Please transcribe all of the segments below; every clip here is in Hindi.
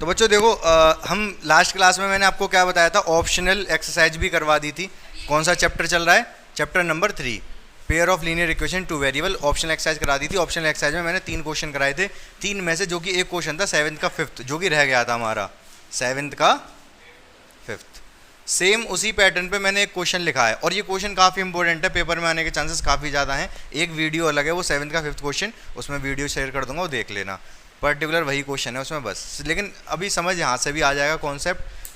तो बच्चों देखो, हम लास्ट क्लास में मैंने आपको क्या बताया था, ऑप्शनल एक्सरसाइज भी करवा दी थी। कौन सा चैप्टर चल रहा है? Chapter number 3, pair of linear equation two variable. Optional exercise करा दी थी। ऑप्शनल एक्सरसाइज में मैंने 3 क्वेश्चन कराए थे। 3 में से जो कि एक क्वेश्चन था 7th का 5th, जो कि रह गया था हमारा 7th का 5th। सेम उसी पैटर्न पे मैंने एक क्वेश्चन लिखा है, और ये क्वेश्चन काफ़ी इंपॉर्टेंट है, पेपर में आने के चांसेस काफ़ी ज़्यादा हैं। एक वीडियो अलग है, वो 7th का 5th क्वेश्चन, उसमें वीडियो शेयर कर दूंगा, वो देख लेना। पर्टिकुलर वही क्वेश्चन है उसमें बस, लेकिन अभी समझ यहाँ से भी आ जाएगा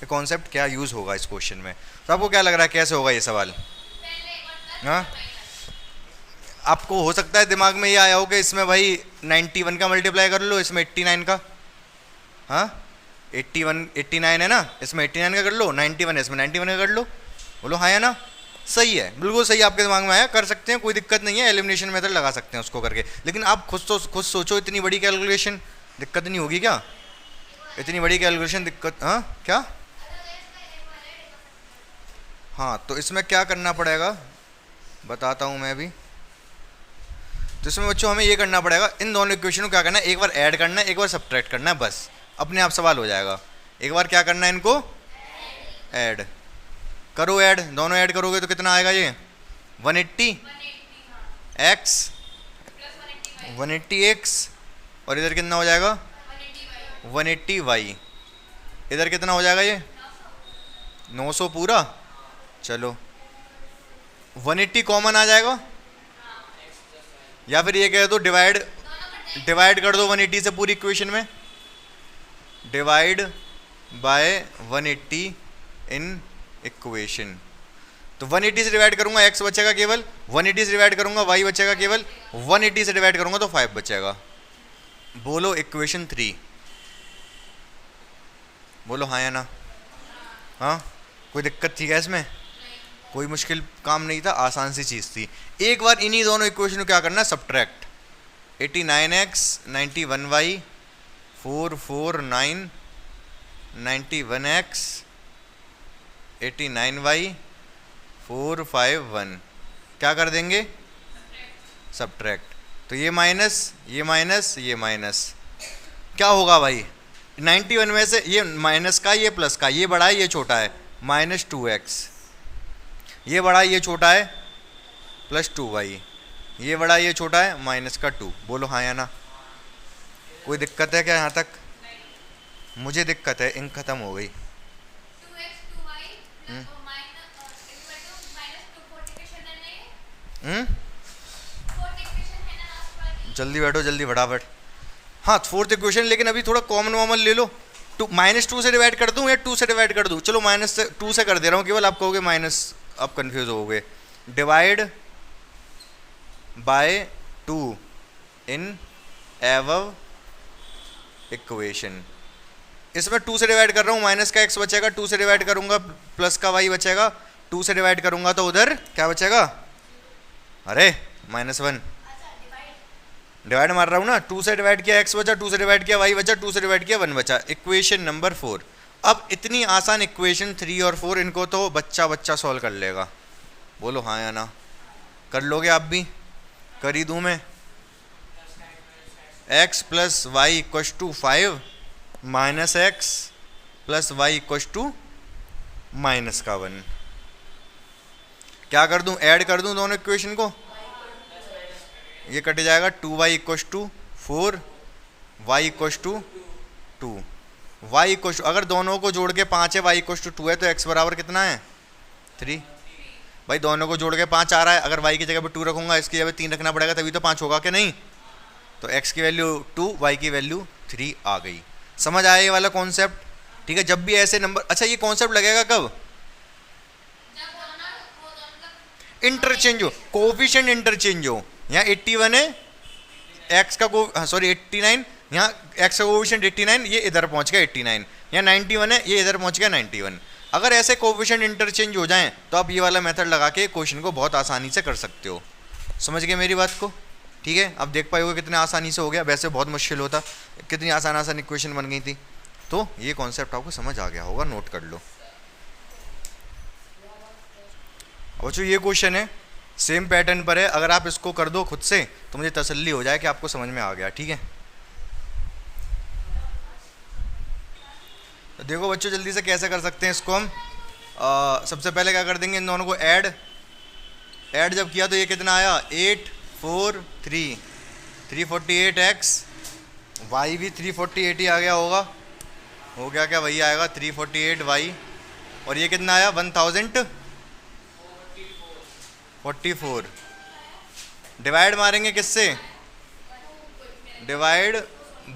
कॉन्सेप्ट क्या यूज़ होगा इस क्वेश्चन में। तो आपको क्या लग रहा है कैसे होगा ये सवाल? हाँ, आपको हो सकता है दिमाग में ये आया हो कि इसमें भाई 91 का मल्टीप्लाई कर लो, इसमें 89 का। हाँ, 89 है ना, इसमें 89 का कर लो, 91 है इसमें 91 का कर लो। बोलो हाँ या ना? सही है, बिल्कुल सही आपके दिमाग में आया, कर सकते हैं, कोई दिक्कत नहीं है। एलिमिनेशन मेथड लगा सकते हैं उसको करके। लेकिन आप खुद सोचो, इतनी बड़ी कैलकुलेशन दिक्कत नहीं होगी क्या? इतनी बड़ी कैलकुलेशन दिक्कत? हाँ क्या? हाँ, तो इसमें क्या करना पड़ेगा बताता हूँ मैं भी। तो इसमें बच्चों हमें ये करना पड़ेगा, इन दोनों इक्वेशन को क्या करना है, एक बार ऐड करना है, एक बार सब्ट्रैक्ट करना है, बस अपने आप सवाल हो जाएगा। एक बार क्या करना है, इनको ऐड करो। ऐड दोनों ऐड करोगे तो कितना आएगा ये? 180 x 180 x, और इधर कितना हो जाएगा? 180 y। इधर कितना हो जाएगा ये? 900 पूरा। चलो 180 कॉमन आ जाएगा, या फिर ये कह दो डिवाइड कर दो 180 से पूरी इक्वेशन में। Divide by 180 in equation. तो 180 से डिवाइड करूंगा x बचेगा केवल, 180 से डिवाइड करूंगा y बचेगा केवल, 180 से डिवाइड करूंगा तो 5 बचेगा। बोलो इक्वेशन 3। बोलो हाँ या ना? हाँ, कोई दिक्कत थी क्या इसमें? कोई मुश्किल काम नहीं था, आसान सी चीज़ थी। एक बार इन्हीं दोनों इक्वेशन को क्या करना है, subtract. 89x 91y 449 91x 89y 451 क्या कर देंगे? सब्ट्रैक्ट। तो ये माइनस ये माइनस ये माइनस, क्या होगा भाई? 91 में से ये माइनस का, ये प्लस का, ये बड़ा है ये छोटा है, -2x। ये बड़ा है ये छोटा है, +2y। ये बड़ा है ये छोटा है, -2। बोलो हाँ या ना? कोई दिक्कत है क्या यहाँ तक? मुझे दिक्कत है, इंक खत्म हो गई। जल्दी बैठो, जल्दी फटाफट। हाँ, 4th इक्वेशन, लेकिन अभी थोड़ा कॉमन ले लो। -2 से डिवाइड कर दूँ या 2 से डिवाइड कर दूँ? चलो -2 से कर दे रहा हूँ केवल, आप कहोगे माइनस, आप कंफ्यूज होगे। Divide by 2 in एवव equation. इसमें 2 से डिवाइड कर रहा हूँ, माइनस का x बचेगा, 2 से डिवाइड करूंगा प्लस का y बचेगा, 2 से डिवाइड करूंगा तो उधर क्या बचेगा? अरे -1। डिवाइड मार रहा हूँ ना, 2 से डिवाइड किया x बचा, 2 से डिवाइड किया y बचा, 2 से डिवाइड किया 1 बचा। Equation number 4। अब इतनी आसान इक्वेशन 3 और 4, इनको तो बच्चा सॉल्व कर लेगा। बोलो हाँ या ना? कर लोगे आप भी? कर ही दूँ मैं? x plus Y equals to 5 minus X plus Y equals to -1। क्या कर दूं? ऐड कर दूं दोनों इक्वेशन को, ये कट जाएगा। 2y equals to 4, y equals to 2, y equals, अगर दोनों को जोड़ के 5 है, y इक्वस टू 2 है, तो x बराबर कितना है? 3। भाई दोनों को जोड़ के 5 आ रहा है, अगर y की जगह पे 2 रखूंगा, इसकी जगह 3 रखना पड़ेगा, तभी तो 5 होगा कि नहीं? तो x की वैल्यू 2, y की वैल्यू 3 आ गई। समझ आया ये वाला कॉन्सेप्ट? ठीक है, जब भी ऐसे नंबर, अच्छा ये कॉन्सेप्ट लगेगा कब? इंटरचेंज हो, कोफिशिएंट इंटरचेंज हो। यहाँ 81 है, x का सॉरी 89, यहाँ x का कोफिशिएंट 89, ये इधर पहुँच गया 89। यहाँ 91 है, ये इधर पहुँच गया 91। अगर ऐसे कोफिशिएंट इंटरचेंज हो जाएं तो आप ये वाला मेथड लगा के क्वेश्चन को बहुत आसानी से कर सकते हो। समझ गए मेरी बात को? ठीक है, अब देख पाए होगे कितने आसानी से हो गया। वैसे बहुत मुश्किल होता, कितनी आसान इक्वेशन बन गई थी। तो ये कॉन्सेप्ट आपको समझ आ गया होगा, नोट कर लो। बच्चों ये क्वेश्चन है, सेम पैटर्न पर है, अगर आप इसको कर दो खुद से तो मुझे तसल्ली हो जाए कि आपको समझ में आ गया। ठीक है, तो देखो बच्चों जल्दी से कैसे कर सकते हैं इसको हम। सबसे पहले क्या कर देंगे, इन दोनों को ऐड जब किया तो ये कितना आया 8 4 3 348x, y भी 348 ही आ गया होगा, हो गया क्या वही आएगा 348y, और ये कितना आया 1044। डिवाइड मारेंगे किससे, divide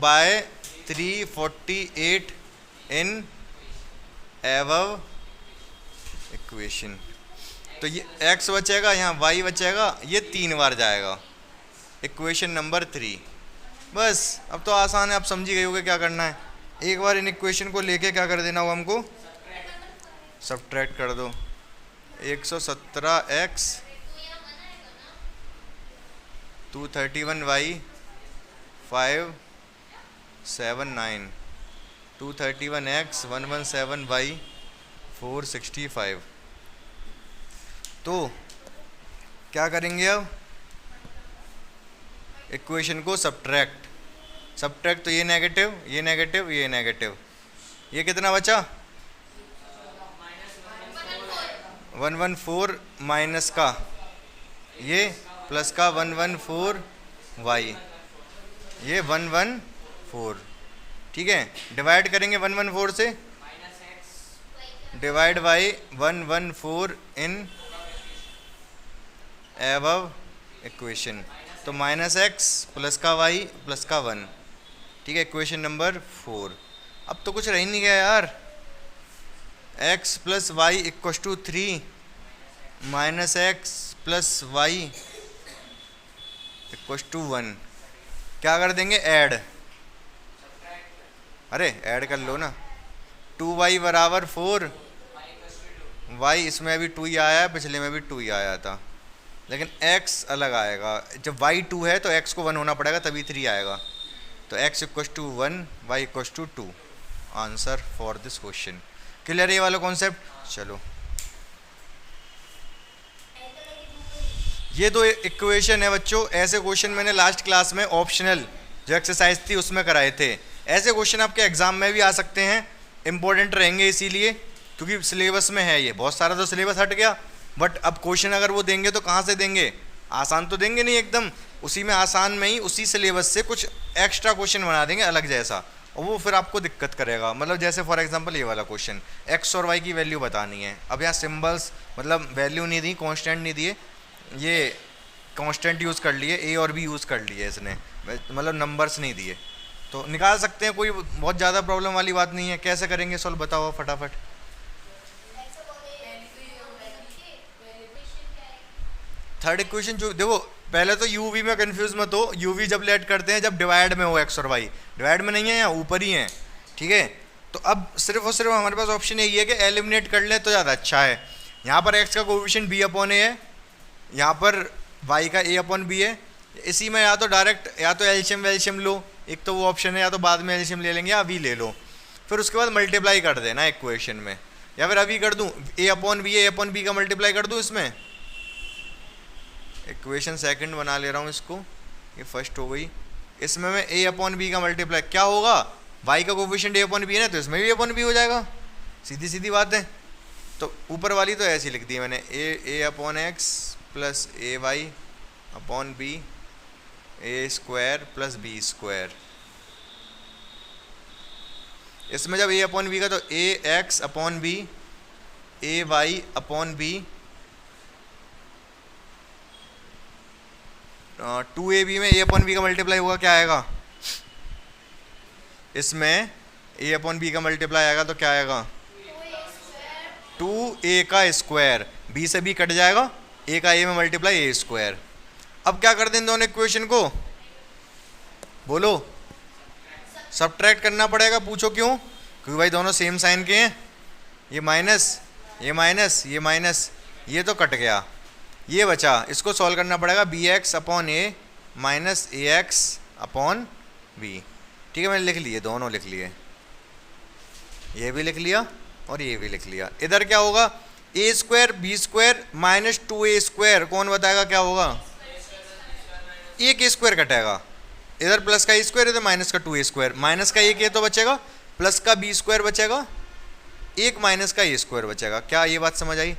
by 348 in above equation. तो ये x बचेगा, यहाँ y बचेगा, ये 3 बार जाएगा, इक्वेशन नंबर 3। बस अब तो आसान है, आप समझ ही गए होगे क्या करना है। एक बार इन इक्वेशन को लेके क्या कर देना होगा हमको, सब्ट्रैक्ट कर दो। 117x 231y 579, 231x 117y 465। तो क्या करेंगे अब, इक्वेशन को सब्ट्रैक्ट तो ये नेगेटिव, ये नेगेटिव, ये नेगेटिव, ये कितना बचा 114 माइनस का ये प्लस का 114y, ये 114, ठीक है। डिवाइड करेंगे 114 से, divide by 114 in above equation, तो माइनस एक्स प्लस का वाई प्लस का 1, ठीक है, इक्वेशन नंबर 4। अब तो कुछ रह ही नहीं गया यार, x plus Y equals to 3 minus X plus Y equals to 1। क्या कर देंगे, ऐड, अरे ऐड कर लो ना, 2y बराबर 4, y इसमें अभी 2 ही आया है, पिछले में भी 2 ही आया था, लेकिन x अलग आएगा। जब y 2 है तो x को 1 होना पड़ेगा तभी 3 आएगा, तो x equals to 1, y equals to 2, answer for this question. Clear है ये वाला कॉन्सेप्ट। चलो ये दो इक्वेशन है बच्चों, ऐसे क्वेश्चन मैंने लास्ट क्लास में ऑप्शनल जो एक्सरसाइज थी उसमें कराए थे। ऐसे क्वेश्चन आपके एग्जाम में भी आ सकते हैं, इंपॉर्टेंट रहेंगे इसीलिए क्योंकि सिलेबस में है ये। बहुत सारा तो सिलेबस हट गया, बट अब क्वेश्चन अगर वो देंगे तो कहाँ से देंगे, आसान तो देंगे नहीं एकदम, उसी में आसान में ही उसी सिलेबस से कुछ एक्स्ट्रा क्वेश्चन बना देंगे अलग जैसा, और वो फिर आपको दिक्कत करेगा। मतलब जैसे फॉर एग्जांपल ये वाला क्वेश्चन, एक्स और वाई की वैल्यू बतानी है। अब यहाँ सिंबल्स मतलब वैल्यू नहीं दी, कांस्टेंट नहीं दिए, ये कांस्टेंट यूज़ कर लिए, ए और बी यूज़ कर लिए इसने, मतलब नंबर्स नहीं दिए, तो निकाल सकते हैं, कोई बहुत ज़्यादा प्रॉब्लम वाली बात नहीं है। कैसे करेंगे सॉल्व, बताओ फटाफट। थर्ड इक्वेशन जो देखो, पहले तो यू वी में कंफ्यूज मत हो, यू वी जब लेट करते हैं जब डिवाइड में हो एक्स और वाई, डिवाइड में नहीं है, यहाँ ऊपर ही है, ठीक है। तो अब सिर्फ और सिर्फ हमारे पास ऑप्शन यही है कि एलिमिनेट कर ले तो ज़्यादा अच्छा है। यहाँ पर एक्स का कोएफिशिएंट बी अपॉन ए है, यहाँ पर वाई का ए अपॉन बी है, इसी में या तो डायरेक्ट या तो एलशियम वेलशियम लो, एक तो वो ऑप्शन है, या तो बाद में एलशियम ले लेंगे या वी ले लो, फिर उसके बाद मल्टीप्लाई कर देना इक्वेशन में, या फिर अभी कर दूँ ए अपॉन बी का मल्टीप्लाई कर दूँ इसमें। इक्वेशन सेकंड बना ले रहा हूँ इसको, ये फर्स्ट हो गई, इसमें मैं ए अपॉन बी का मल्टीप्लाई, क्या होगा, वाई का कोएफिशिएंट ए अपॉन बी है ना, तो इसमें भी ए अपॉन बी हो जाएगा, सीधी सीधी बात है। तो ऊपर वाली तो ऐसी लिख दी है मैंने, ए अपॉन एक्स प्लस ए वाई अपॉन बी ए स्क्वायर प्लस बी स्क्वायर। इसमें जब ए अपॉन बी का तो ए एक्स अपॉन बी ए वाई अपॉन बी 2ab में ए अपॉन बी का मल्टीप्लाई होगा, क्या आएगा, इसमें ए अपॉन बी का मल्टीप्लाई आएगा तो क्या आएगा 2a का स्क्वायर, बी से बी कट जाएगा, ए का ए में मल्टीप्लाई ए स्क्वायर। अब क्या कर दें दोनों इक्वेशन को, बोलो, सब्ट्रैक्ट करना पड़ेगा। पूछो क्यों, क्योंकि भाई दोनों सेम साइन के हैं, ये माइनस ये माइनस ये माइनस, ये तो कट गया, ये बचा, इसको सॉल्व करना पड़ेगा, बी एक्स अपॉन ए माइनस ए एक्स अपॉन बी, ठीक है। मैंने लिख लिए, दोनों लिख लिए, ये भी लिख लिया और ये भी लिख लिया। इधर क्या होगा, a square b square minus 2a square, कौन बताएगा क्या होगा, एक ए स्क्वायर कटेगा, इधर प्लस का ए स्क्वायर, इधर माइनस का 2a स्क्वायर, माइनस का एक ए तो बचेगा, प्लस का बी स्क्वायर बचेगा, एक माइनस का ए स्क्वायर बचेगा। क्या ये बात समझ आई?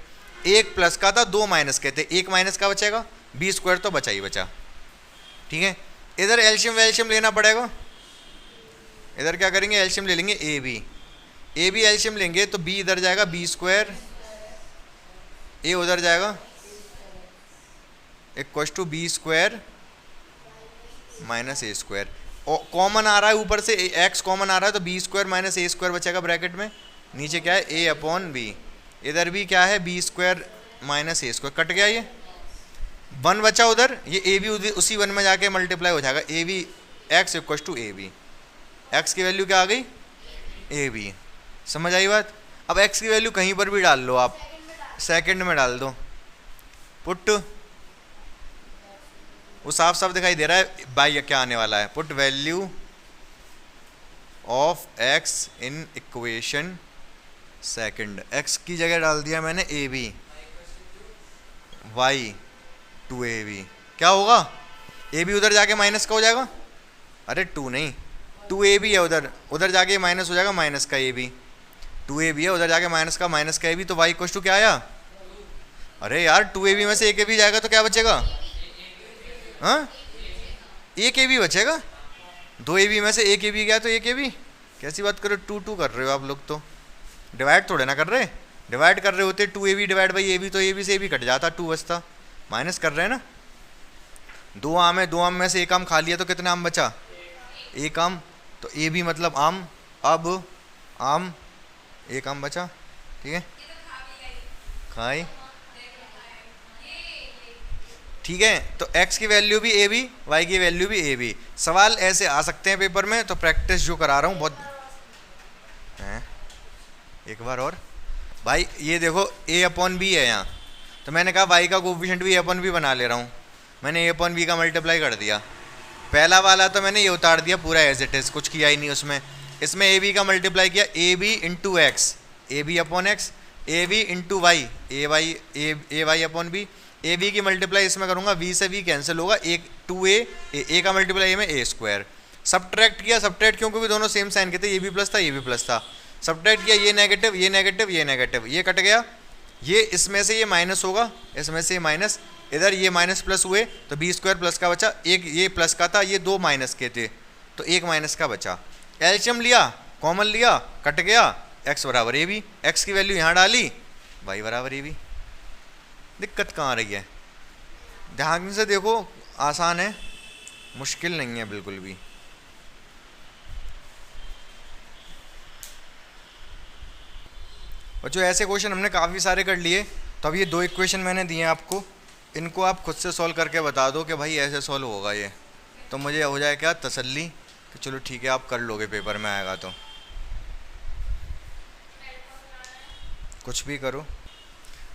एक प्लस का था, दो माइनस के थे, एक माइनस का बचेगा, बी स्क्वायर तो बचा ही बचा। ठीक है, इधर एल्शियम वेल्शियम लेना पड़ेगा। इधर क्या करेंगे, एल्शियम ले लेंगे ए बी एल्शियम लेंगे तो बी इधर जाएगा बी स्क्वायर, ए उधर जाएगा equal to b square minus a square. Common आ रहा है ऊपर से, एक्स कॉमन आ रहा है तो B square minus a square बचेगा ब्रैकेट में। नीचे क्या है, ए अपॉन बी। इधर भी क्या है, B square minus a square, cut गया ये वन बचा उधर, ये ए बी उसी वन में जाके मल्टीप्लाई हो जाएगा। A B X equal to A B, X की वैल्यू क्या आ गई, ए बी। समझ आई बात? अब एक्स की वैल्यू कहीं पर भी डाल लो आप, सेकंड में डाल दो, पुट, वो साफ साफ दिखाई दे रहा है बाई क्या आने वाला है, put value of X in equation second. X की जगह डाल दिया मैंने A B, Y two A B. क्या होगा, ए बी उधर जाके माइनस का हो जाएगा, अरे टू नहीं, टू ए बी है उधर, उधर जाके माइनस हो जाएगा माइनस का A B, two A B है उधर जाके माइनस का ए बी, तो वाई इक्वल टू क्या आया, अरे यार टू ए बी में से एक ए बी जाएगा तो क्या बचेगा, हाँ एक ए बी बचेगा, दो ए बी में से एक ए बी गया तो एक ए बी। कैसी बात कर रहे हो, टू टू कर रहे हो आप लोग, तो डिवाइड थोड़े ना कर रहे, डिवाइड कर रहे होते two A B divide by A B तो ए बी से ए बी कट जाता, टू बचता, माइनस कर रहे हैं ना। दो आम है, दो आम में से एक आम खा लिया तो कितने आम बचा, एक आम, तो ए बी मतलब आम, अब आम एक आम बचा। ठीक है, खाई, ठीक है, तो x की वैल्यू भी ए बी, y की वैल्यू भी ए बी। सवाल ऐसे आ सकते हैं पेपर में, तो प्रैक्टिस जो करा रहा हूँ बहुत है। एक बार और भाई, ये देखो a अपॉन बी है यहाँ, तो मैंने कहा y का कोफिशिएंट भी a अपॉन बी बना ले रहा हूँ, मैंने a अपॉन बी का मल्टीप्लाई कर दिया। पहला वाला तो मैंने ये उतार दिया पूरा एज इट इज़, कुछ किया ही नहीं उसमें। इसमें ए बी का मल्टीप्लाई किया, A B into X, A B upon X, A B into Y, A Y upon B, A B की मल्टीप्लाई इसमें करूँगा, वी से वी कैंसिल होगा, एक टू ए का मल्टीप्लाई ए में ए स्क्वायर। सब्ट्रैक्ट किया, सब्ट्रैक्ट क्यों, क्योंकि दोनों सेम साइन के थे, ये भी प्लस था ये भी प्लस था। सब्ट्रैक्ट किया, ये नेगेटिव ये नेगेटिव ये नेगेटिव, ये कट गया, ये इसमें से ये माइनस होगा, इसमें से ये माइनस, इधर ये माइनस प्लस हुए तो बी स्क्वायर प्लस का बचा, एक ये प्लस का था, ये दो माइनस के थे तो एक माइनस का बचा। एल्शियम लिया, कॉमन लिया, कट गया, एक्स बराबर ए बी, एक्स की वैल्यू यहाँ डाली, वाई बराबर ए बी। दिक्कत कहाँ आ रही है, ध्यान से देखो, आसान है, मुश्किल नहीं है बिल्कुल भी। बच्चों ऐसे क्वेश्चन हमने काफ़ी सारे कर लिए, तो अब ये दो इक्वेशन मैंने दिए आपको, इनको आप खुद से सॉल्व करके बता दो कि भाई ऐसे सॉल्व होगा ये, तो मुझे हो जाए क्या तसल्ली कि चलो ठीक है आप कर लोगे, पेपर में आएगा तो कुछ भी करो।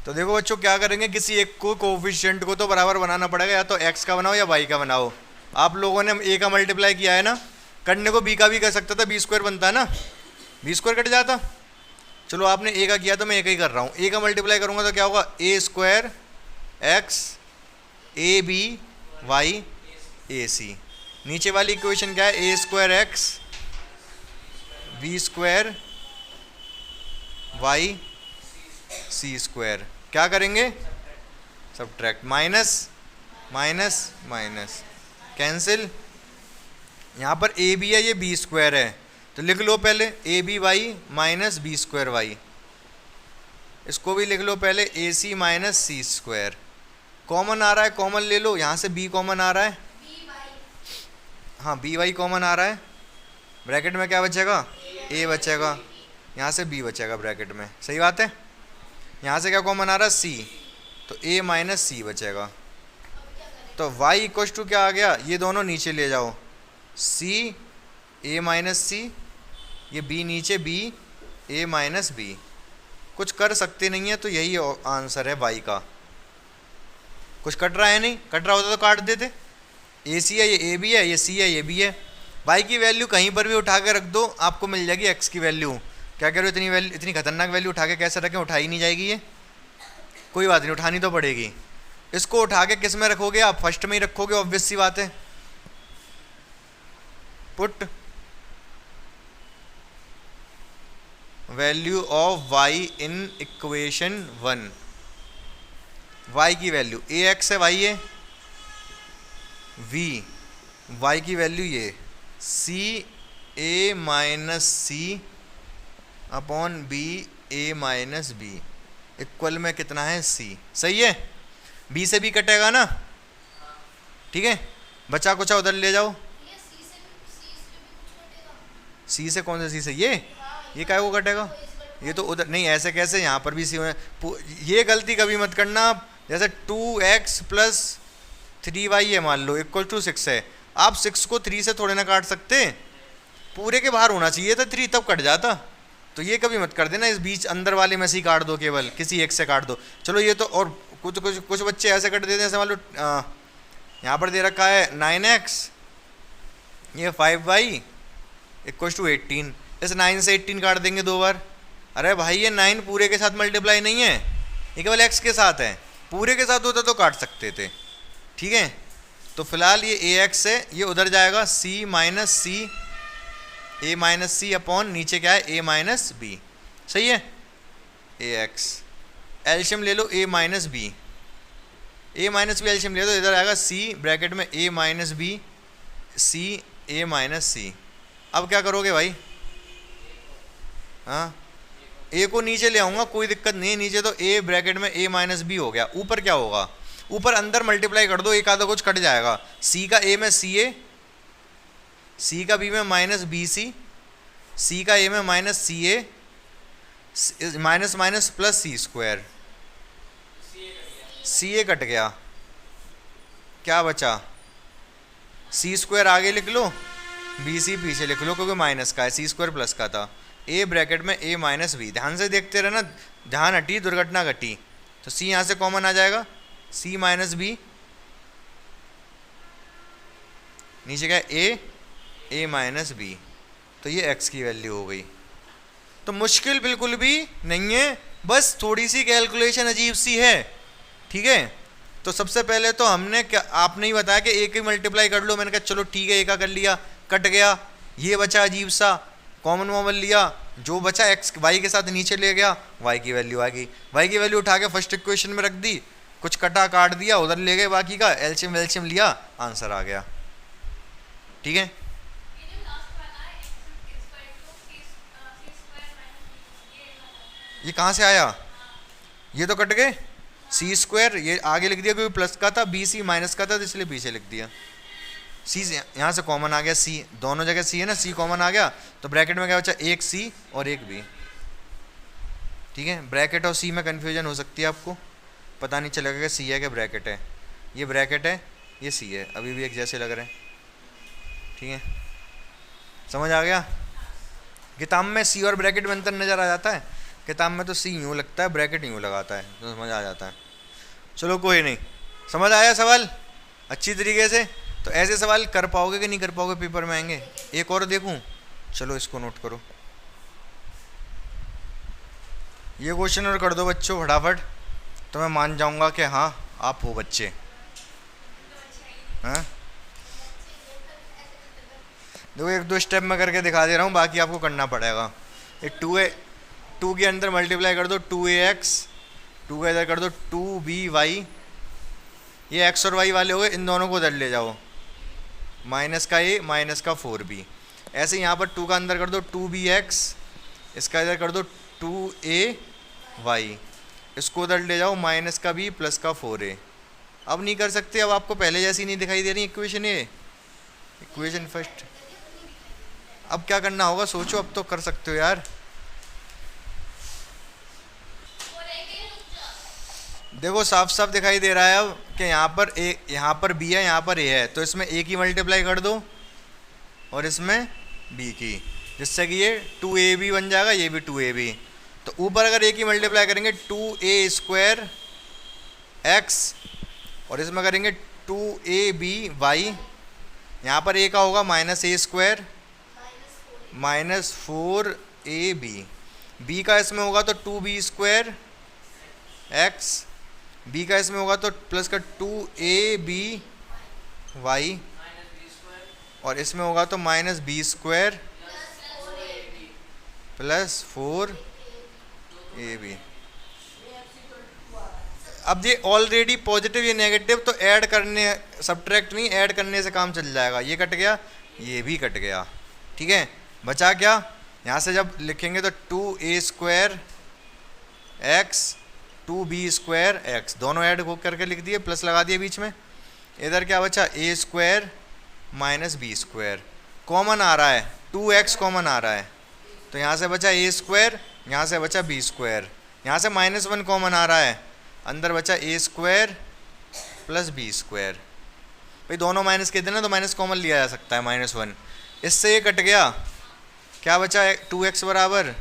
तो देखो बच्चों क्या करेंगे, किसी एक को कोफिशिएंट को तो बराबर बनाना पड़ेगा, या तो एक्स का बनाओ या वाई का बनाओ। आप लोगों ने ए का मल्टीप्लाई किया है ना, करने को बी का भी कर सकता था, बी स्क्वायर बनता है ना, बी स्क्वायर कट जाता। चलो आपने ए का किया तो मैं ए का ही कर रहा हूँ, ए का मल्टीप्लाई करूँगा तो क्या होगा, a square x A B y a c. नीचे वाली इक्वेशन क्या है, a square x b square y c square. क्या करेंगे, subtract, minus minus minus cancel, यहाँ पर ए बी है ये बी स्क्वायर है, तो लिख लो पहले A B Y minus B square Y, इसको भी लिख लो पहले A C minus C square. Common आ रहा है, कॉमन ले लो, यहाँ से बी कॉमन आ रहा है, हाँ बी वाई कॉमन आ रहा है, ब्रैकेट में क्या बचेगा, ए बचेगा, यहाँ से बी बचेगा ब्रैकेट में, सही बात है। यहाँ से क्या कॉमन आ रहा है, सी, तो ए माइनस सी बचेगा। तो y इक्वल टू क्या आ गया, ये दोनों नीचे ले जाओ, सी ए माइनस सी, ये b नीचे b a माइनस बी। कुछ कर सकते नहीं है तो यही आंसर है y का। कुछ कट रहा है नहीं, कट रहा होता तो काट देते। ए सी है, ये ए बी है, ये सी है, ये बी है। y की वैल्यू कहीं पर भी उठा के रख दो, आपको मिल जाएगी x की वैल्यू। क्या कह रहे हो, इतनी वैल्यू, इतनी खतरनाक वैल्यू उठा के कैसे रखें, उठाई नहीं जाएगी ये, कोई बात नहीं, उठानी तो पड़ेगी। इसको उठा के किस में रखोगे आप, फर्स्ट में ही रखोगे, ऑब्वियस सी बात है। Put value of y in equation 1। y की वैल्यू ए एक्स है, y है v, y की वैल्यू ये सी ए माइनस सी अपॉन बी ए माइनस बी इक्वल में कितना है c। सही है, b से b कटेगा ना, ठीक है, बचा कुछ उधर ले जाओ। c से कौन से c से, ये काय को कटेगा, ये तो उधर नहीं, ऐसे कैसे, यहाँ पर भी c होना। ये गलती कभी मत करना आप, जैसे 2x प्लस 3y है मान लो इक्वल टू 6 है, आप 6 को 3 से थोड़े ना काट सकते, पूरे के बाहर होना चाहिए था 3 तब कट जाता। तो ये कभी मत कर देना, इस बीच अंदर वाले में से ही काट दो, केवल किसी एक से काट दो। चलो ये तो, और कुछ बच्चे ऐसे कट देते हैं, जैसे मान लो यहाँ पर दे रखा है 9x, ये 5y इक्वल टू 18, इस 9 से 18 काट देंगे 2 बार। अरे भाई ये 9 पूरे के साथ मल्टीप्लाई नहीं है, ये केवल x के साथ है, पूरे के साथ होता तो काट सकते थे, ठीक है। तो फिलहाल ये ax है, ये उधर जाएगा c minus C a minus C upon नीचे क्या है a माइनस बी। सही है, ax एल्शियम ले लो a minus b, a minus b LCM ले दो, इधर आएगा c ब्रैकेट में a minus b c a minus c. अब क्या करोगे भाई, हाँ a को नीचे ले आऊँगा, कोई दिक्कत नहीं है, नीचे तो a ब्रैकेट में a माइनस बी हो गया, ऊपर क्या होगा, ऊपर अंदर मल्टीप्लाई कर दो, एक आधा कुछ कट जाएगा, c का a में सी ए, सी का बी में माइनस बी सी, सी का ए में माइनस सी ए, माइनस माइनस प्लस सी स्क्वायर, सी ए कट गया, क्या बचा, सी स्क्वायर आगे लिख लो, बी सी पीछे लिख लो, क्योंकि माइनस का है, सी स्क्वायर प्लस का था, ए ब्रैकेट में ए माइनस बी। ध्यान से देखते रहना, ध्यान हटी दुर्घटना घटी, तो सी यहाँ से कॉमन आ जाएगा, सी माइनस बी, नीचे क्या ए माइनस बी, तो ये x की वैल्यू हो गई। तो मुश्किल बिल्कुल भी नहीं है, बस थोड़ी सी कैलकुलेशन अजीब सी है, ठीक है। तो सबसे पहले तो हमने क्या, आपने ही बताया कि एक ही मल्टीप्लाई कर लो, मैंने कहा चलो ठीक है, एक का कर लिया, कट गया, ये बचा अजीब सा, कॉमन वॉमन लिया, जो बचा x y के साथ नीचे ले गया, y की वैल्यू आ गई, y की वैल्यू उठा के फर्स्ट इक्वेशन में रख दी, कुछ कटा काट दिया, उधर ले गए, बाकी का एल्शियम वेल्शियम लिया, आंसर आ गया, ठीक है। ये कहाँ से आया, ये तो कट गए, सी स्क्वायर ये आगे लिख दिया क्योंकि प्लस का था, बी सी माइनस का था, तो इसलिए पीछे लिख दिया, सी यहाँ से कॉमन आ गया, सी दोनों जगह सी है ना, सी कॉमन आ गया, तो ब्रैकेट में क्या बचा, एक सी और एक बी, ठीक है। ब्रैकेट और सी में कन्फ्यूजन हो सकती है आपको, पता नहीं चलेगा कि सी है कि ब्रैकेट है, ये ब्रैकेट है ये सी है, अभी भी एक जैसे लग रहे हैं, ठीक है, समझ आ गया। किताब में सी और ब्रैकेट में अंतर नज़र आ जाता है, किताब में तो सी यूँ लगता है, ब्रैकेट यूँ लगाता है, तो समझ आ जाता है। चलो कोई नहीं, समझ आया सवाल अच्छी तरीके से। तो ऐसे सवाल कर पाओगे कि नहीं कर पाओगे, पेपर में आएंगे। एक और देखूं, चलो इसको नोट करो, ये क्वेश्चन और कर दो बच्चों फटाफट, तो मैं मान जाऊंगा कि हाँ आप हो बच्चे, हाँ। देखो एक दो स्टेप में करके दिखा दे रहा हूँ, बाकी आपको करना पड़ेगा। एक 2 के अंदर मल्टीप्लाई कर दो 2ax, 2 का इधर कर दो 2by, ये x और y वाले हो गए, इन दोनों को उधर ले जाओ, माइनस का a माइनस का 4b। ऐसे यहाँ पर 2 का अंदर कर दो 2bx, इसका इधर कर दो 2ay, इसको उधर ले जाओ माइनस का b प्लस का 4a। अब नहीं कर सकते, अब आपको पहले जैसी नहीं दिखाई दे रही इक्वेशन, ये इक्वेशन फर्स्ट। अब क्या करना होगा सोचो, अब तो कर सकते हो यार। देखो साफ साफ दिखाई दे रहा है अब कि यहाँ पर a, यहाँ पर b है, यहाँ पर a है, तो इसमें a की मल्टीप्लाई कर दो और इसमें b की, जिससे कि ये 2ab बन जाएगा, ये भी 2ab। तो ऊपर अगर a की मल्टीप्लाई करेंगे 2a स्क्वायर x और इसमें करेंगे 2aby, यहाँ पर a का होगा minus a square minus 4ab, b का इसमें होगा तो 2b स्क्वायर x, b का इसमें होगा तो प्लस का 2aby और इसमें होगा तो minus b square plus 4ab। अब ये ऑलरेडी पॉजिटिव ये नेगेटिव, तो ऐड करने, सब्ट्रैक्ट नहीं, ऐड करने से काम चल जाएगा। ये कट गया, ये भी कट गया, ठीक है। बचा क्या, यहाँ से जब लिखेंगे तो 2a² x 2b² x, दोनों ऐड करके लिख दिए, प्लस लगा दिए बीच में। इधर क्या बचा, a² माइनस b², कॉमन आ रहा है, 2x कॉमन आ रहा है, तो यहाँ से बचा a², यहाँ से बचा b², यहाँ से -1 कॉमन आ रहा है, अंदर बचा a² प्लस b²। भाई दोनों माइनस के देना तो माइनस कॉमन लिया जा सकता है, -1। इससे ये कट गया, क्या बचा, 2x बराबर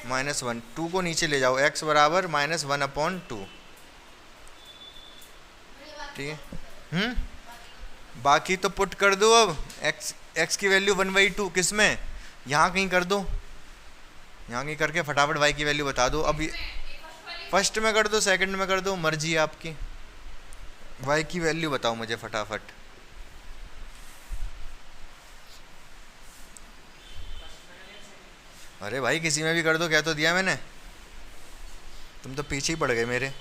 -1, 2 को नीचे ले जाओ, x बराबर -1/2, ठीक है। बाकी तो पुट कर दो अब, x की वैल्यू 1/2 किस में, यहाँ कहीं कर दो, यहाँ कहीं करके फटाफट y की वैल्यू बता दो। अब फर्स्ट में कर दो, सेकंड में कर दो, मर्जी है आपकी। y की वैल्यू बताओ मुझे फटाफट। अरे भाई किसी में भी कर दो, क्या तो दिया मैंने, तुम तो पीछे ही पड़ गए मेरे।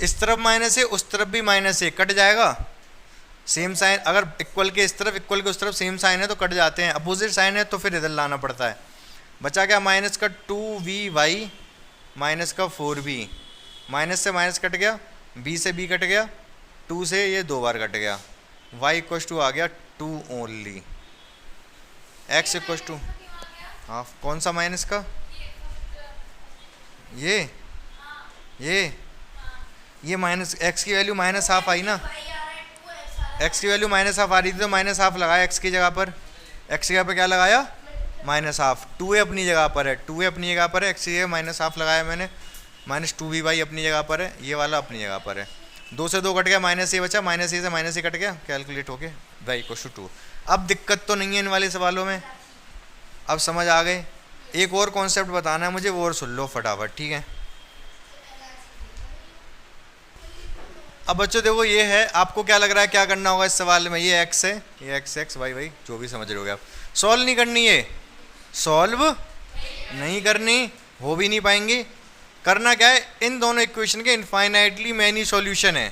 इस तरफ माइनस है, उस तरफ भी माइनस है, कट जाएगा। सेम साइन, अगर इक्वल के इस तरफ, इक्वल के उस तरफ सेम साइन है तो कट जाते हैं, अपोजिट साइन है तो फिर इधर लाना पड़ता है। बचा क्या, माइनस का 2vy माइनस का 4b, माइनस से माइनस कट गया, b से b कट गया, 2 से ये 2 बार कट गया, y इक्वस टू आ गया 2 only, x equals to half. कौन सा माइनस का, ये माइनस, x की वैल्यू -1/2 आई ना, x की वैल्यू -1/2 आ रही थी तो -1/2 लगाया x की जगह पर, x की जगह पर क्या लगाया, -1/2, 2a अपनी जगह पर है, 2a अपनी जगह पर है, x की जगह -1/2 लगाया मैंने, -2by अपनी जगह पर है, ये वाला अपनी जगह पर है, 2 से 2 कट गया, -a बचा, -a से -a कट गया, कैलकुलेट हो गया y इक्वल टू 2। अब दिक्कत तो नहीं है इन वाले सवालों में, अब समझ आ गए। एक और कॉन्सेप्ट बताना है मुझे, वो और सुन लो फटाफट, ठीक है। अब बच्चों देखो ये है, आपको क्या लग रहा है क्या करना होगा इस सवाल में, ये x है, ये x y जो भी समझ रहे होगे आप, सॉल्व नहीं करनी है, सॉल्व नहीं करनी, हो भी नहीं पाएंगी। करना क्या है, इन दोनों इक्वेशन के इनफाइनाइटली मैनी सॉल्यूशन है।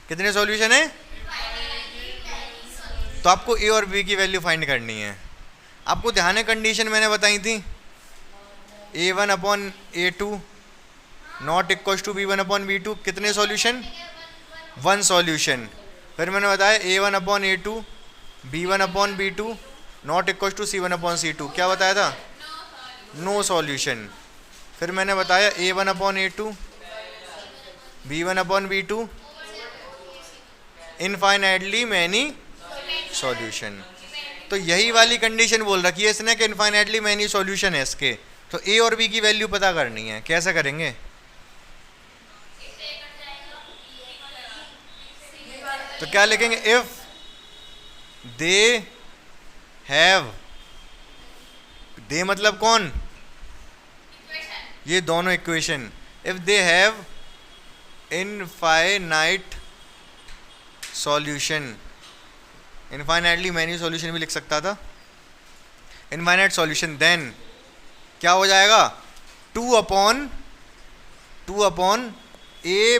कितने सॉल्यूशन है, तो आपको a और b की वैल्यू फाइंड करनी है। आपको ध्यान है कंडीशन मैंने बताई थी, a1/a2 not equal to b1/b2, कितने सॉल्यूशन, 1 सॉल्यूशन। फिर मैंने बताया a1/a2 b1/b2 not equal to c1/c2, क्या बताया था, नो सॉल्यूशन। फिर मैंने बताया a1/a2 b1/b2 infinitely many solution. तो यही वाली कंडीशन बोल रखी है इसने कि इनफाइनाइटली मैनी सॉल्यूशन है इसके, तो a और b की वैल्यू पता करनी है। कैसे करेंगे, तो क्या लिखेंगे, इफ दे हैव, दे मतलब कौन, ये दोनों equation, if they have infinite solution, infinitely many solution भी लिख सकता था, इनफाइनाइट सॉल्यूशन, देन क्या हो जाएगा, 2/a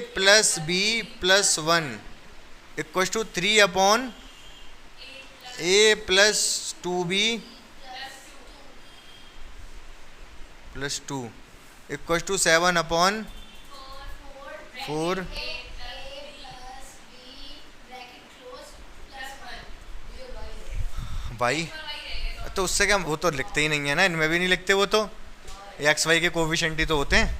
plus b plus 1 equal to 3/a plus 2b plus 2 equal to 7/4। भाई तो उससे क्या, वो तो लिखते ही नहीं है ना, इनमें भी नहीं लिखते वो, तो एक्स वाई के कोफिशिएंट ही तो होते हैं,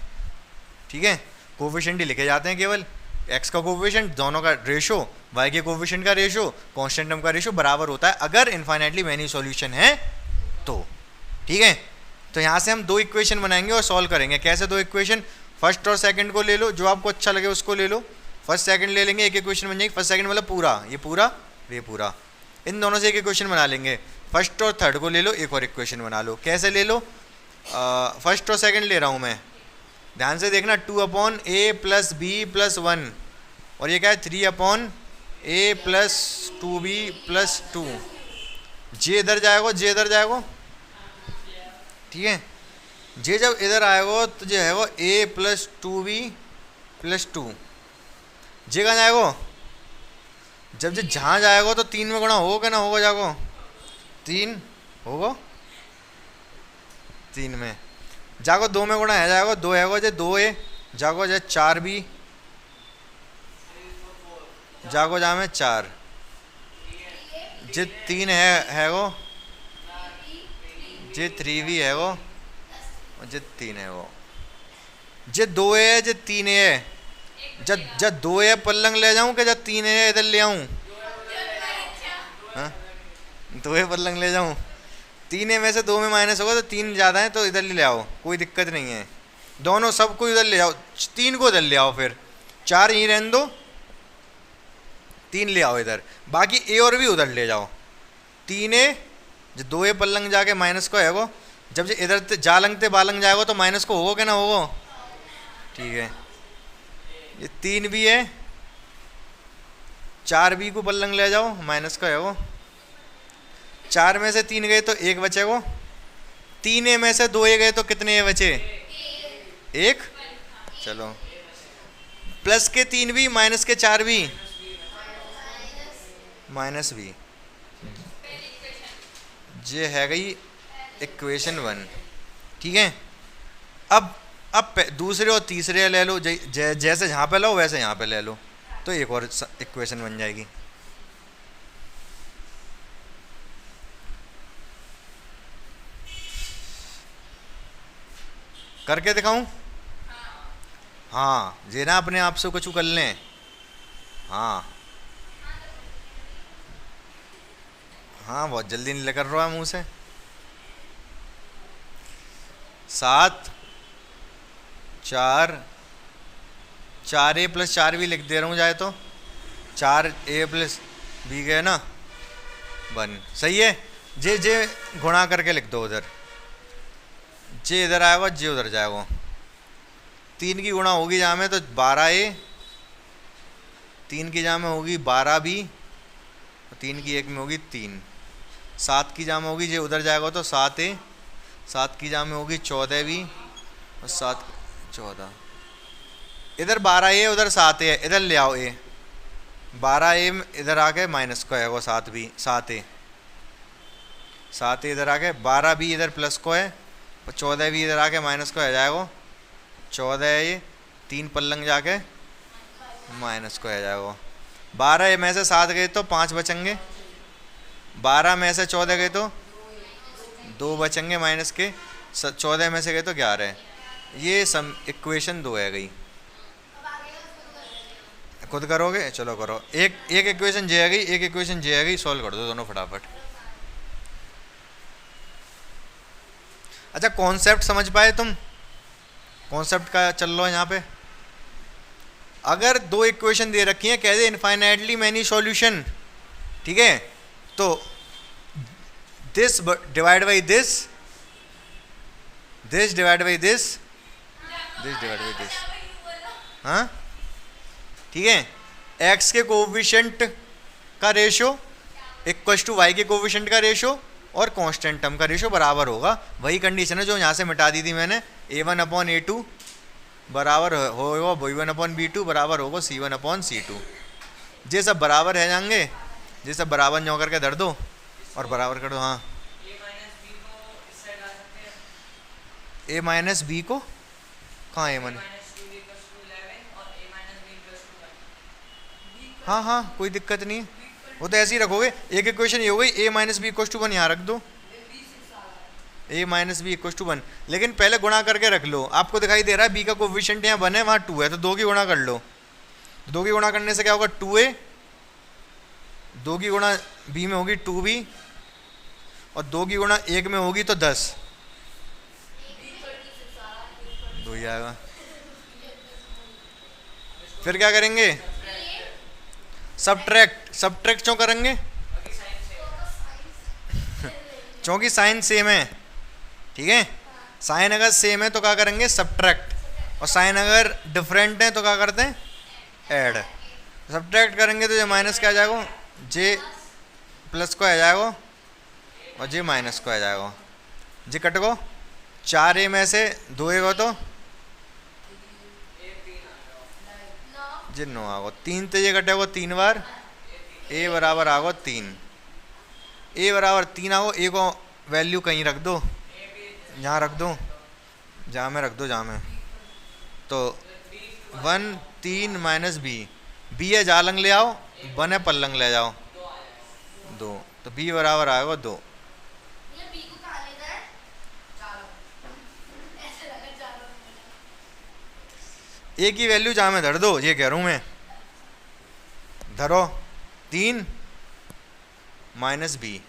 ठीक है, कोफिशिएंट ही लिखे जाते हैं केवल, एक्स का कोफिशिएंट, दोनों का रेशो, वाई के कोफिशिएंट का रेशो, कांस्टेंट टर्म का रेशो बराबर होता है अगर इनफाइनाइटली मैनी सॉल्यूशन है तो, ठीक है। तो यहाँ से हम 2 इक्वेशन बनाएंगे और सॉल्व करेंगे। कैसे 2 इक्वेशन, फर्स्ट और सेकंड को ले लो, जो आपको अच्छा लगे उसको ले लो, फर्स्ट सेकंड ले लेंगे, एक इक्वेशन बन जाएगी, फर्स्ट सेकंड मतलब पूरा, ये पूरा, इन दोनों से एक इक्वेशन बना लेंगे। फर्स्ट और थर्ड को ले लो, एक और इक्वेशन बना लो। कैसे ले लो? फर्स्ट और सेकंड ले रहा हूँ मैं, ध्यान से देखना। 2 / a + b + 1 और ये क्या है 3 / a + 2b + 2। जे इधर जाएगा, जे इधर जाएगा, ठीक है। जे जब इधर आएगा तो जो है वो a + 2b + 2। जे कहाँ जाएगा? जब जे जहाँ जाएगा तो 3 में गुणा होगा क्या ना होगा? जाएगा 3 होगा, 3 में जागो 2 में गुणा है जाएगा 2 है जे 2a जागो जे 4b जागो जा में 4 जे 3 है वो जे 3b है वो और जे 3 है वो। जे 2a है जे 3a है, जब 2a पल्लंग ले जाऊं कि जब 3a इधर ले आऊं? हाँ 2a पल्लंग ले जाऊं। 3a में से 2 में माइनस होगा तो 3 ज़्यादा है तो इधर ले आओ, कोई दिक्कत नहीं है। दोनों सबको इधर ले आओ, 3 को इधर ले आओ, फिर 4 यहीं रहने दो, 3 ले आओ इधर, बाकी a और भी उधर ले जाओ। 3a जो 2a पल्लंग जाके माइनस को है वो, जब जो इधर जालंग ते बालंग जाएगा तो माइनस को होगा क्या ना होगा? ठीक है, ये 3 भी है, 4b को पल्लंग ले जाओ, माइनस का है वो। 4 में से 3 गए तो 1 बचेगा, 3a में से 2a गए तो कितने बचे? 1। चलो प्लस के 3b माइनस के 4b माइनस b, ये है गई इक्वेशन 1, ठीक है। अब दूसरे और तीसरे ले लो, जैसे यहाँ पे लो वैसे यहाँ पे ले लो, तो एक और इक्वेशन बन जाएगी। करके दिखाऊं? हाँ ये ना अपने आप से कुछ कर लें। हाँ हाँ बहुत जल्दी नहीं कर रहा है मुंह से। 7 4 4a + 4b लिख दे रहा हूँ जाए तो 4a + b गए ना 1, सही है। जे गुणा करके लिख दो उधर, जे इधर आएगा जे उधर जाएगा। 3 की गुणा होगी जहाँ में तो 12a, 3 की जहाँ में होगी 12b, 3 की 1 में होगी 3। 7 की जहाँ में होगी जे उधर जाएगा तो 7a, 7 की जहाँ में होगी 14b और 7 14। इधर 12a उधर 7a है, इधर ले आओ a, 12a इधर आके माइनस को है वो 7b 7a, 7a इधर आके 12b इधर प्लस को है और 14b इधर आके माइनस को आ जाएगा। 14 है ये, 3 पल्लंग जाके माइनस को आ जाएगा। 12 में से 7 गए तो 5 बचेंगे, 12 में से 14 गए तो 2 बचेंगे माइनस के, 14 में से गए तो 11। ये सम इक्वेशन 2 है गई। खुद करोगे? चलो करो। एक इक्वेशन जे आ गई, एक इक्वेशन जे आ गई, सॉल्व कर दो दोनों फटाफट। अच्छा कॉन्सेप्ट समझ पाए तुम? कॉन्सेप्ट का चल लो यहाँ पे। अगर 2 इक्वेशन दे रखी हैं, कह दे इनफाइनाइटली मैनी सॉल्यूशन, ठीक है, तो this divide by this, this divide by this, this divide by this, हाँ ठीक है। x के कोफिशिएंट का रेशो इक्वल टू y के कोफिशिएंट का रेशो और कांस्टेंट टर्म का रेशो बराबर होगा। वही कंडीशन है जो यहाँ से मिटा दी थी मैंने। a1/a2 बराबर होगा b1/b2 बराबर होगा c1/c2। ये सब बराबर है जाएंगे, ये सब बराबर न्यो करके धर दो और बराबर कर दो। हाँ a माइनस बी को कहाँ a माइनस, हाँ हाँ कोई दिक्कत नहीं है, वो तो ऐसे ही रखोगे। एक इक्वेशन ये हो गई a minus B equal to 1, यहाँ रख दो a minus B equal to 1, लेकिन पहले गुणा करके रख लो। आपको दिखाई दे रहा है b का कोफिशिएंट यहाँ 1 है, वहाँ 2 है, तो 2 की गुणा कर लो। 2 की गुणा करने से क्या होगा 2a, 2 की गुणा b में होगी 2b और 2 की गुणा 1 में होगी तो 10, 2 ही आएगा। फिर क्या करेंगे? सब्ट्रैक्ट क्यों करेंगे? क्योंकि साइन सेम है, ठीक है। साइन अगर सेम है तो क्या करेंगे, सब्ट्रैक्ट, और साइन अगर डिफरेंट है तो क्या करते हैं, ऐड। सब्ट्रैक्ट करेंगे तो ये माइनस क्या आ जाएगा, जे प्लस को आ जाएगा और जे माइनस को आ जाएगा। जे कट गो 4a में से 2a गो तो जे 9 आगो, 3 तो ये कटेगो 3 बार, a बराबर आगो 3, a बराबर 3 आगो। a को वैल्यू कहीं रख दो, यहाँ रख दो, जहाँ में रख दो, जहाँ में, तो 1 3 माइनस b, b है जालंग ले आओ, 1 है पल्लंग ले जाओ, 2, तो b बराबर आएगा 2। ए की वैल्यू जहाँ में धर दो, ये कह रहा हूँ मैं, धरो 3 माइनस बी,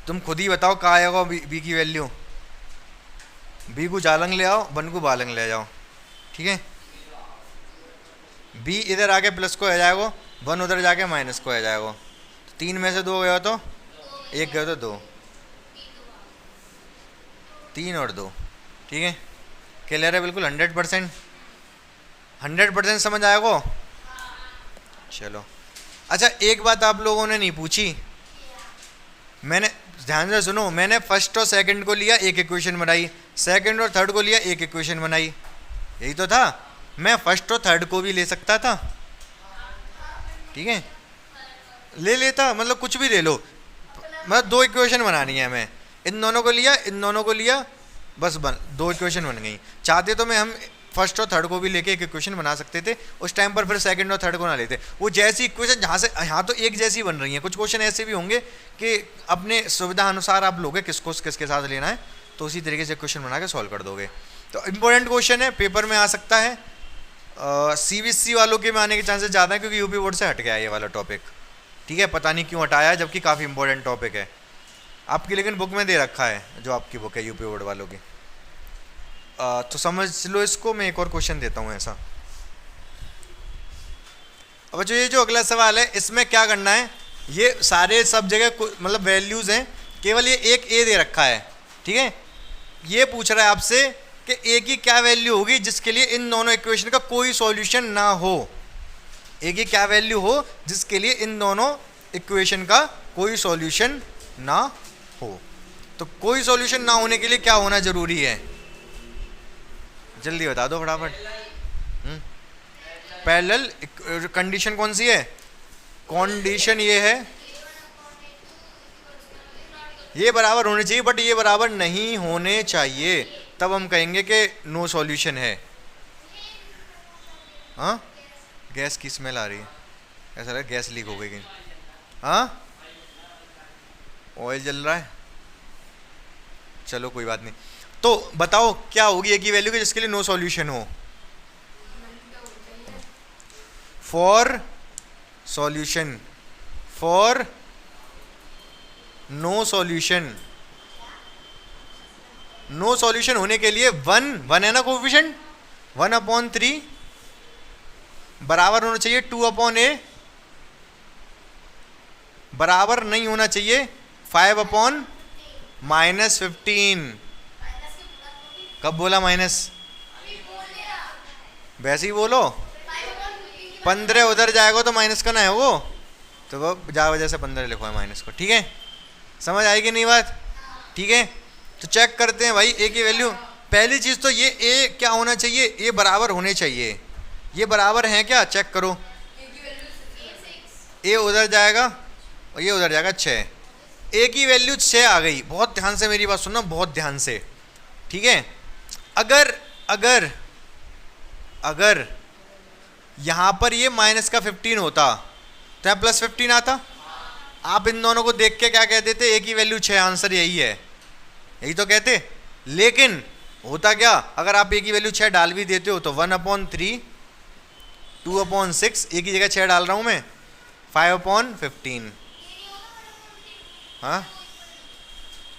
तुम खुद ही बताओ कहाँ आएगा बी की वैल्यू। बी को जालंग ले आओ, 1 को बालंग ले जाओ, ठीक है। बी इधर आके प्लस को आ जाएगा, 1 उधर जाके माइनस को आ जाएगा, तो 3 में से 2 गया तो 1 गया तो 2, 3 और 2, ठीक है। क्लियर है बिल्कुल, 100% समझ आएगा। चलो अच्छा, एक बात आप लोगों ने नहीं पूछी, मैंने ध्यान से सुनो, मैंने फर्स्ट और सेकंड को लिया, एक इक्वेशन बनाई, सेकंड और थर्ड को लिया, एक इक्वेशन बनाई, यही तो था। मैं फर्स्ट और थर्ड को भी ले सकता था, ठीक है, ले लेता, मतलब कुछ भी ले लो, मतलब 2 इक्वेशन बनानी है, मैं इन दोनों को लिया, इन दोनों को लिया, बस 2 इक्वेशन बन गई। चाहते तो मैं हम फर्स्ट और थर्ड को भी लेके एक इक्वेशन बना सकते थे, उस टाइम पर फिर सेकंड और थर्ड को ना लेते। वो जैसी इक्वेशन जहाँ से यहाँ तो एक जैसी बन रही है, कुछ क्वेश्चन ऐसे भी होंगे कि अपने सुविधा अनुसार आप लोगे किसको किसके साथ लेना है, तो उसी तरीके से क्वेश्चन बना के सॉल्व कर दोगे। तो इंपॉर्टेंट क्वेश्चन है, पेपर में आ सकता है। CBSE वालों के में आने के चांसेस ज़्यादा है, क्योंकि यूपी बोर्ड से हट गया है ये वाला टॉपिक, ठीक है। पता नहीं क्यों हटाया है, जबकि काफ़ी इंपॉर्टेंट टॉपिक है आपकी, लेकिन बुक में दे रखा है, जो आपकी बुक है यूपी बोर्ड वालों की। तो समझ लो इसको। मैं एक और क्वेश्चन देता हूँ ऐसा। अब जो ये जो अगला सवाल है, इसमें क्या करना है, ये सारे सब जगह मतलब वैल्यूज़ हैं, केवल ये एक ए दे रखा है, ठीक है। ये पूछ रहा है आपसे कि ए की क्या वैल्यू होगी जिसके लिए इन दोनों इक्वेशन का कोई सॉल्यूशन ना हो। ए की क्या वैल्यू हो जिसके लिए इन दोनों इक्वेशन का कोई सॉल्यूशन ना हो। तो कोई सॉल्यूशन ना होने के लिए क्या होना जरूरी है, जल्दी बता दो फटाफट। पैरेलल कंडीशन कौन सी है, कंडीशन ये है, ये बराबर होने चाहिए, बट ये बराबर नहीं होने चाहिए, तब हम कहेंगे कि नो सॉल्यूशन है। हाँ, गैस की स्मेल आ रही है, ऐसा लग गैस लीक हो गई। हाँ, ऑयल जल रहा है, चलो कोई बात नहीं। तो बताओ क्या होगी ए की वैल्यू की जिसके लिए नो सॉल्यूशन हो। For solution, for no solution, no solution होने के लिए 1 है ना कोएफिशिएंट, 1/3 बराबर होना चाहिए 2/a, बराबर नहीं होना चाहिए 5/-15। कब बोला माइनस, वैसे ही बोलो, 15 उधर जाएगा तो माइनस का ना है वो, तो वो जा वजह से 15 लिखो है माइनस को, ठीक है। समझ आएगी नहीं बात, ठीक है। तो चेक करते हैं भाई ए की वैल्यू। पहली चीज़ तो ये ए क्या होना चाहिए, ए बराबर होने चाहिए, ये बराबर हैं क्या, चेक करो। ए उधर जाएगा और ये उधर जाएगा 6, ए की वैल्यू 6 आ गई। बहुत ध्यान से मेरी बात सुनना, बहुत ध्यान से, ठीक है। अगर अगर अगर यहाँ पर ये माइनस का 15 होता तो यहाँ +15 आता। आप इन दोनों को देख के क्या कह देते, ए की वैल्यू 6, आंसर यही है, यही तो कहते। लेकिन होता क्या, अगर आप ए की वैल्यू 6 डाल भी देते हो तो 1/3, 2/6, ए की जगह 6 डाल रहा हूँ मैं, 5/15। हाँ,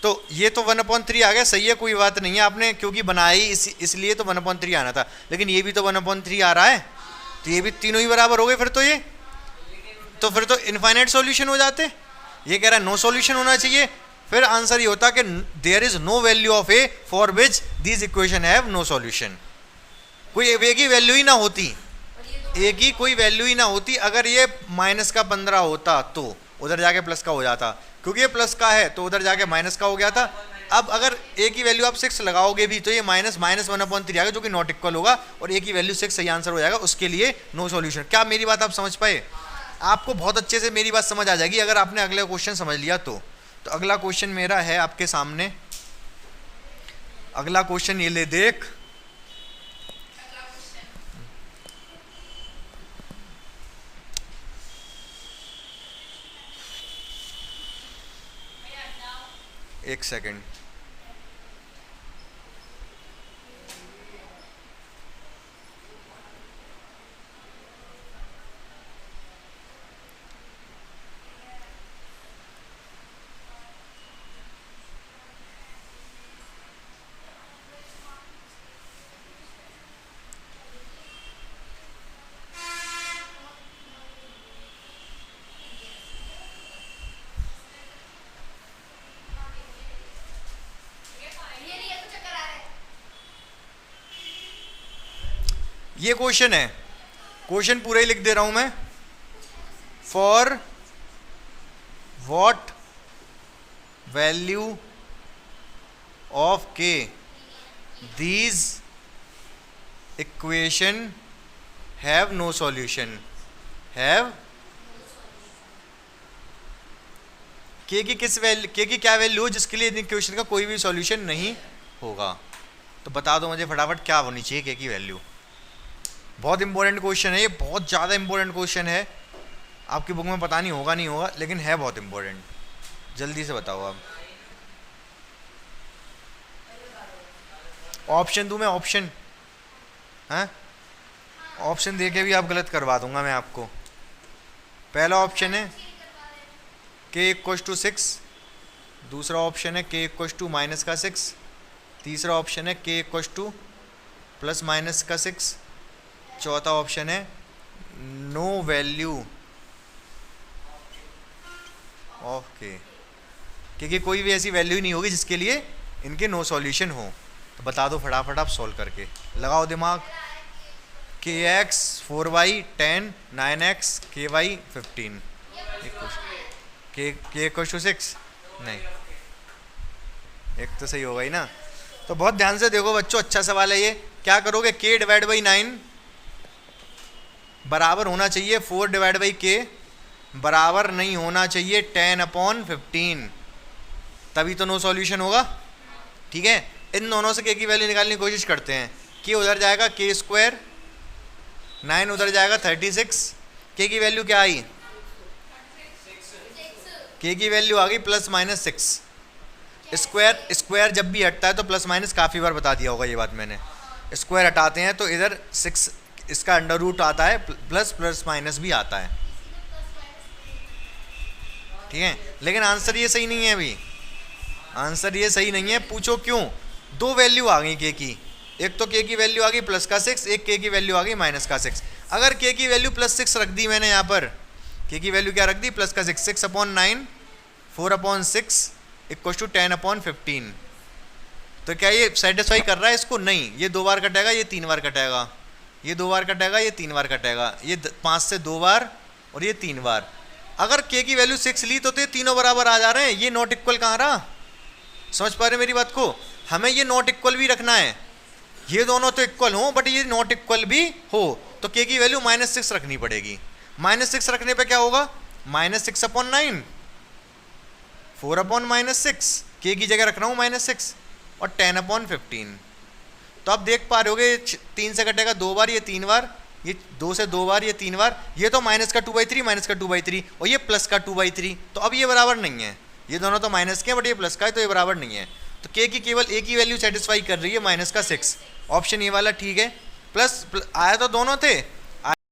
तो ये तो 1/3 आ गया, सही है, कोई बात नहीं है, आपने क्योंकि बनाई इसलिए तो 1/3 आना था। लेकिन ये भी तो 1/3 आ रहा है, तो ये भी तीनों ही बराबर हो गए फिर तो ये, तो फिर तो इनफाइनाइट सॉल्यूशन हो जाते। ये कह रहा है नो सॉल्यूशन होना चाहिए, फिर आंसर ये होता कि there is no value of A for which this equation have no solution. कोई एक ही वैल्यू ही ना होती, एक ही कोई वैल्यू ही ना होती। अगर ये -15 होता तो उधर जाके प्लस का हो जाता, क्योंकि ये प्लस का है तो उधर जाके माइनस का हो गया था। अब अगर एक ही वैल्यू आप 6 लगाओगे भी तो ये -1/3 आएगा, जो कि नॉट इक्वल होगा, और एक ही वैल्यू 6 सही आंसर हो जाएगा, उसके लिए नो सॉल्यूशन। क्या मेरी बात आप समझ पाए? आपको बहुत अच्छे से मेरी बात समझ आ जाएगी अगर आपने अगला क्वेश्चन समझ लिया तो अगला क्वेश्चन मेरा है आपके सामने। अगला क्वेश्चन ये ले देख, एक सेकंड। ये क्वेश्चन है, क्वेश्चन पूरा ही लिख दे रहा हूं मैं। For what value of K these equation have no solution. Have K की किस वैल्यू, के की क्या वैल्यू हो जिसके लिए इक्वेशन का कोई भी सॉल्यूशन नहीं होगा? तो बता दो मुझे फटाफट क्या होनी चाहिए के की वैल्यू। बहुत इंपॉर्टेंट क्वेश्चन है ये, बहुत ज़्यादा इंपॉर्टेंट क्वेश्चन है। आपकी बुक में पता नहीं होगा नहीं होगा, लेकिन है बहुत इंपॉर्टेंट। जल्दी से बताओ आप। ऑप्शन दूं मैं? ऑप्शन हैं? ऑप्शन दे के भी आप गलत करवा दूंगा मैं आपको। पहला ऑप्शन है के इक्वल टू 6, दूसरा ऑप्शन है के इक्वल टू -6, तीसरा ऑप्शन है के इक्वल टू +- 6, चौथा ऑप्शन है नो वैल्यू ऑफ के, क्योंकि कोई भी ऐसी वैल्यू नहीं होगी जिसके लिए इनके नो सॉल्यूशन हो। तो बता दो फटाफट आप सॉल्व करके, लगाओ दिमाग। के एक्स 4y 10, 9x ky 15, के इक्वल टू 6 नहीं, एक तो सही होगा ही ना। तो बहुत ध्यान से देखो बच्चों, अच्छा सवाल है ये। क्या करोगे? k डिवाइड बाई 9 बराबर होना चाहिए 4 डिवाइड बाई के, बराबर नहीं होना चाहिए 10/15, तभी तो नो सॉल्यूशन होगा। ठीक है, इन दोनों से के की वैल्यू निकालने की कोशिश करते हैं। के उधर जाएगा k², 9 उधर जाएगा 36, के की वैल्यू क्या आई? के की वैल्यू आ गई +- 6। स्क्वायर जब भी हटता है तो +- काफ़ी बार बता दिया होगा ये बात मैंने। स्क्वायर हटाते हैं तो इधर 6 इसका अंडर रूट आता है, ++ भी आता है। ठीक है, लेकिन आंसर ये सही नहीं है अभी, आंसर ये सही नहीं है। पूछो क्यों? दो वैल्यू आ गई के की, एक तो के की वैल्यू आ गई +6, एक के की वैल्यू आ गई -6। अगर के की वैल्यू +6 रख दी मैंने यहाँ पर, के की वैल्यू क्या रख दी? +6, 6/9, 4/6 = 10/15। तो क्या ये सेटिस्फाई कर रहा है इसको? नहीं। ये 2 बार कटेगा, ये 3 बार कटेगा, ये 2 बार कटेगा, ये 3 बार कटेगा, ये 5 से 2 बार और ये 3 बार। अगर के की वैल्यू 6 ली तो ये तीनों बराबर आ जा रहे हैं। ये नॉट इक्वल कहाँ रहा? समझ पा रहे मेरी बात को? हमें ये नॉट इक्वल भी रखना है, ये दोनों तो इक्वल हो बट ये नॉट इक्वल भी हो, तो के की वैल्यू -6 रखनी पड़ेगी। -6 रखने पे क्या होगा? -6/9, 4/-6, के की जगह रख रहा हूँ -6, और 10/15। तो आप देख पा रहे होगे 3 से कटेगा 2 बार, ये 3 बार, ये 2 से 2 बार, ये 3 बार, ये तो -2/3, -2/3, और ये +2/3। तो अब ये बराबर नहीं है, ये दोनों तो माइनस के हैं बट ये प्लस का है, तो ये बराबर नहीं है। तो के की केवल एक ही वैल्यू सेटिस्फाई कर रही है, -6। ऑप्शन ये वाला ठीक है। प्लस आया तो दोनों थे,